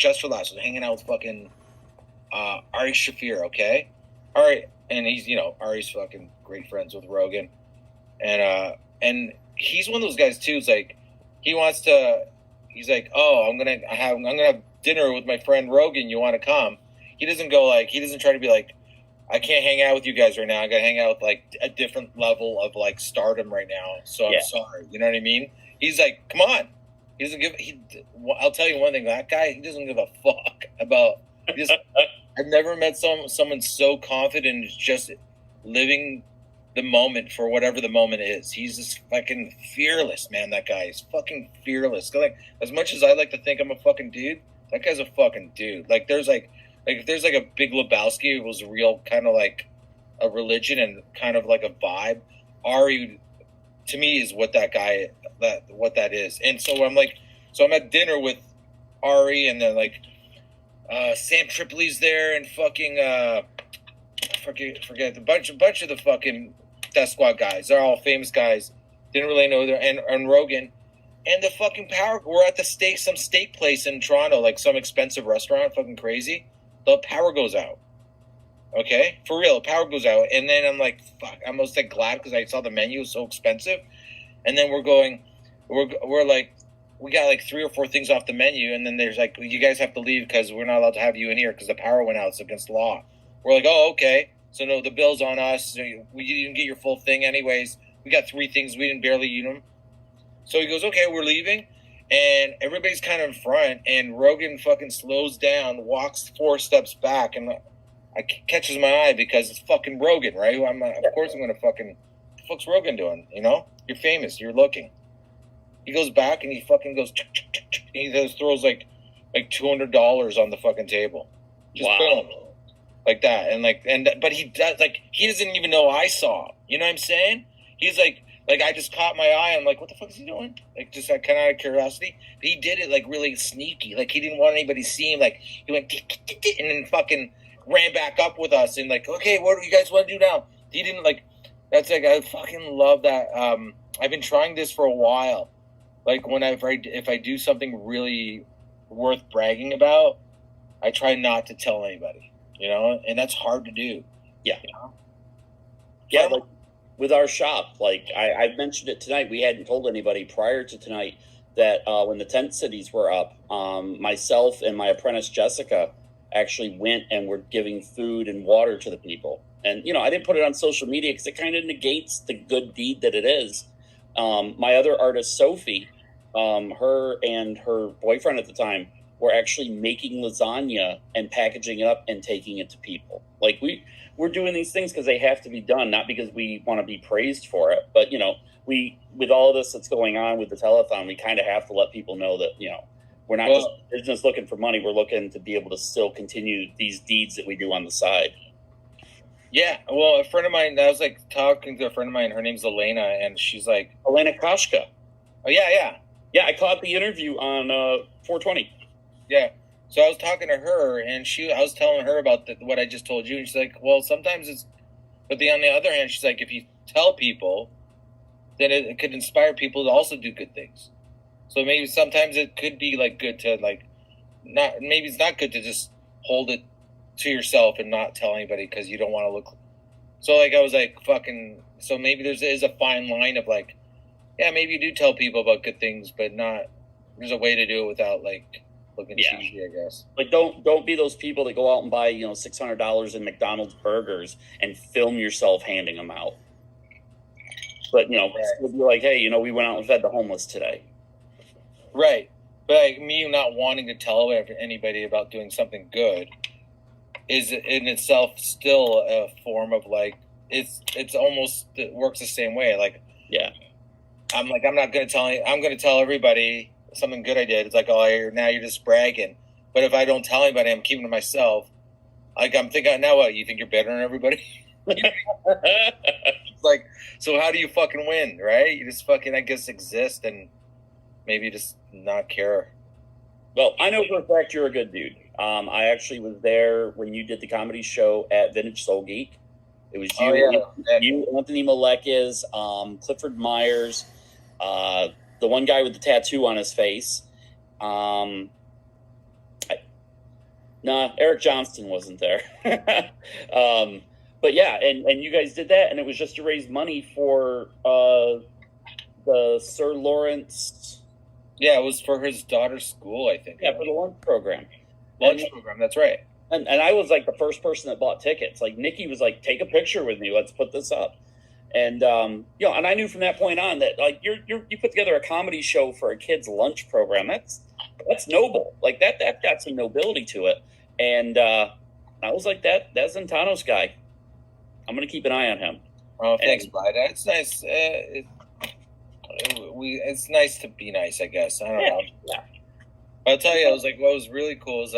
just for laughs, was hanging out with fucking Ari Shaffir, okay? Ari, and he's, Ari's fucking great friends with Rogan. And he's one of those guys too. It's like he's like, oh, I'm gonna have dinner with my friend Rogan. You want to come? He doesn't try to be like, I can't hang out with you guys right now. I gotta hang out with like a different level of like stardom right now. So I'm sorry. You know what I mean? He's like, come on. He doesn't give. I'll tell you one thing. That guy, he doesn't give a fuck about. I've never met someone so confident, just living the moment for whatever the moment is. He's just fucking fearless, man. That guy is fucking fearless. Like, as much as I like to think I'm a fucking dude, that guy's a fucking dude. Like, there's like if there's like a Big Lebowski, it was real kind of like a religion and kind of like a vibe. Ari, to me, is what that is. And so I'm at dinner with Ari, and then like Sam Tripoli's there, and fucking forget the bunch of the fucking Death Squad guys. They're all famous guys. Didn't really know and Rogan. And the fucking power. We're at some steak place in Toronto, like some expensive restaurant, fucking crazy. The power goes out. Okay, for real, the power goes out, and then I'm like, fuck. I'm almost like glad because I saw the menu was so expensive, and then we're like, we got like 3 or 4 things off the menu, and then there's like, you guys have to leave because we're not allowed to have you in here because the power went out. It's against law. We're like, oh, okay. So no, the bill's on us. We didn't get your full thing anyways. We got 3 things. We didn't barely eat them. So he goes, okay, we're leaving. And everybody's kind of in front. And Rogan fucking slows down, walks 4 steps back. And I catches my eye because it's fucking Rogan, right? Of course I'm going to fucking, what the fuck's Rogan doing? You know? You're famous. You're looking. He goes back and he fucking goes, he just throws like $200 on the fucking table. Just boom. Like that. But he does, like, he doesn't even know I saw. You know what I'm saying? He's like I just caught my eye. I'm like, what the fuck is he doing? Like, just like, kind of out of curiosity. But he did it like really sneaky. Like, he didn't want anybody to see him. Like, he went and then fucking ran back up with us and like, okay, what do you guys want to do now? He didn't like. That's like, I fucking love that. I've been trying this for a while. Like, if I do something really worth bragging about, I try not to tell anybody. You know, and that's hard to do. Yeah. You know? Yeah, like with our shop, like I mentioned it tonight. We hadn't told anybody prior to tonight that when the tent cities were up, myself and my apprentice Jessica actually went and were giving food and water to the people. And, I didn't put it on social media because it kind of negates the good deed that it is. My other artist, Sophie, her and her boyfriend at the time were actually making lasagna and packaging it up and taking it to people. Like, we're doing these things because they have to be done, not because we want to be praised for it. But, we, with all of this that's going on with the telethon, we kind of have to let people know that, we're not just business looking for money. We're looking to be able to still continue these deeds that we do on the side. Yeah. Well, a friend of mine, I was like talking to a friend of mine, her name's Elena, and she's like, Elena Koshka. Oh, yeah. Yeah, I caught the interview on 420. Yeah. So I was talking to her, and I was telling her about what I just told you, and she's like, well, sometimes but on the other hand, she's like, if you tell people, then it could inspire people to also do good things. So maybe sometimes it could be like good to like, maybe it's not good to just hold it to yourself and not tell anybody because you don't want to look. So like, I was like, fucking, so maybe there's a fine line of like, yeah, maybe you do tell people about good things, but there's a way to do it without like looking cheesy, I guess. Like, don't be those people that go out and buy, $600 in McDonald's burgers and film yourself handing them out. But, right. Be like, hey, we went out and fed the homeless today. Right. But like, me not wanting to tell anybody about doing something good is in itself still a form of like, it's almost, it works the same way. Like, yeah. I'm like, I'm not going to tell I'm going to tell everybody something good I did. It's like, oh, now you're just bragging. But if I don't tell anybody, I'm keeping it to myself. Like, I'm thinking, now what? You think you're better than everybody? It's like, so how do you fucking win, right? You just fucking, I guess, exist and maybe just not care. Well, I know for a fact you're a good dude. I actually was there when you did the comedy show at Vintage Soul Geek. It was you, you, Anthony Malekis, Clifford Myers, the one guy with the tattoo on his face. Nah, Eric Johnston wasn't there. But yeah, and you guys did that, and it was just to raise money for the Sir Lawrence. Yeah, it was for his daughter's school, I think. Yeah, for the lunch program. Program, that's right. And I was like the first person that bought tickets. Like Nikki was like, "Take a picture with me. Let's put this up." And you know, and I knew from that point on that like you put together a comedy show for a kid's lunch program. That's noble. Like that got some nobility to it. And I was like that Zontanos guy. I'm gonna keep an eye on him. Oh, thanks, bud. It's nice. It's nice to be nice, I guess. I don't know. Yeah. I'll tell you, I was like, what was really cool is